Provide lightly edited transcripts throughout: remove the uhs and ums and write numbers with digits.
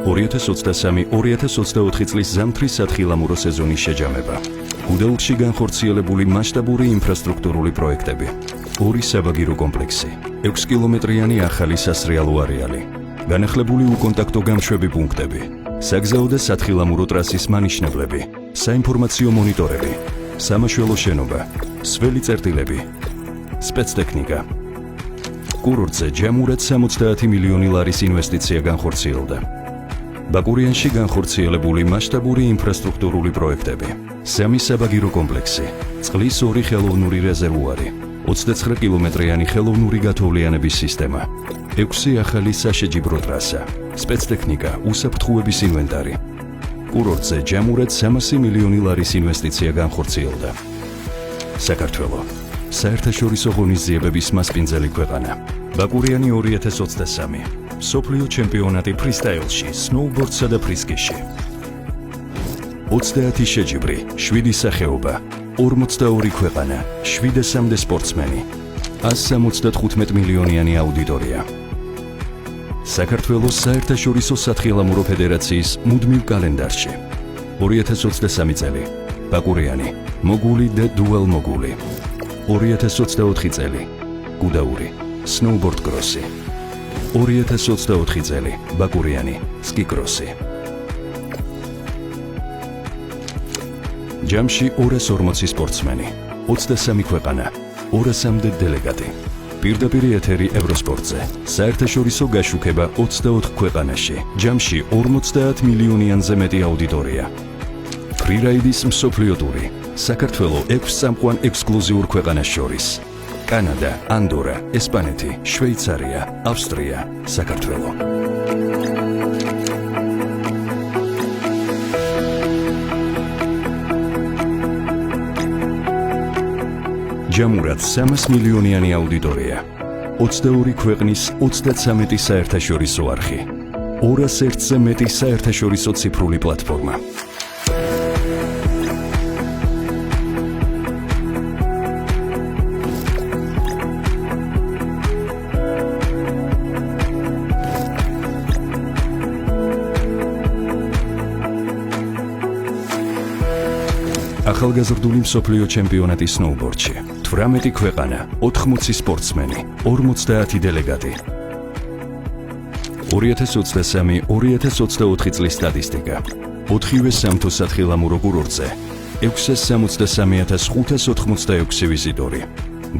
2023-2024 წლის ზამთრის სათხილამურო სეზონის შეჯამება. გუდაუთში განხორციელებული მასშტაბური ინფრასტრუქტურული პროექტები. 2 საბაგირო კომპლექსი, 6 კილომეტრიანი ახალი სასრიალო არეალი, განახლებული უკონტაქტო გამშვები პუნქტები, საგზაო და სათხილამურო ტრასის მანიშნებლები, საინფორმაციო მონიტორები, სამაშველო შენობა, სველი წერტილები, სპეცტექნიკა. კურორტზე ჯამურად 70 მილიონი ლარის ინვესტიცია განხორციელდა. ბაკურიანში განხორციელებული მასშტაბური ინფრასტრუქტურული პროექტები. 3 საბაგირო კომპლექსი, წყლის 2 ხელოვნური რეზერვუარი, 29 კილომეტრიანი ხელოვნური გათოვლიანების სისტემა, 6 ახალი საშეჯიბრო ტრასა, სპეცტექნიკა, უსაფრთხოების ინვენტარი. კურორტზე ჯამურად 300 მილიონი ლარის ინვესტიცია განხორციელდა. საქართველო საერთაშორისო ღონისძიებების მასპინძელი ქვეყანა. ბაკურიანი 2023 მსოფლიო ჩემპიონატი ფრისტაილში, სნოუბორდსა და ფრისკიში. 30 შეჯიბრი, 7 სახეობა, 42 ქვეყანა, 700-მდე სპორტსმენი, 175 მილიონიანი აუდიტორია. საქართველოს საერთაშორისო სათხილამურო ფედერაციის მუდმივ კალენდარში. 2023 წელი, ბაკურიანი, მოგული და დუალ მოგული. 2024 წელი, გუდაური, სნოუბორდ კროსი. 2024 წელი, ბაკურიანი, სკი კროსი. ჯამში 240 სპორტსმენი, 23 ქვეყანა, 200-მდე დელეგატი. პირდაპირ ეთერი ევროსპორტზე. საერთაშორისო გაშუქება 24 ქვეყანაში. ჯამში 50 მილიონიანზე მეტი აუდიტორია. ფრირაიდის მსოფლიო ტური. საქართველო 6 წამყვან ექსკლუზიურ ქვეყანას შორის. კანადა, ანდორა, ესპანეთი, შვეიცარია, ავსტრია, საქართველო. ჯამურად 300 მილიონიანი აუდიტორია. 22 ქვეყნის 33 საერთაშორისო არხი. 201-ზე მეტი საერთაშორისო ციფრული პლატფორმა. ახალგაზრდული მსოფლიო ჩემპიონატი სნოუბორდში. 18 ქვეყანა, 80 სპორტსმენი, 50 დელეგატი. 2023-2024 წლის სტატისტიკა. 4-ვე სამთო სათხილამურო კურორტზე 663,586 ვიზიტორი.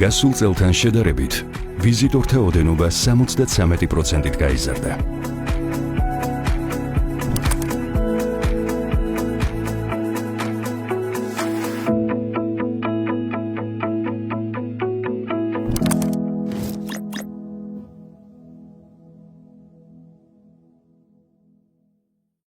გასულ წელთან შედარებით ვიზიტორთა ოდენობა 73%-ით გაიზარდა.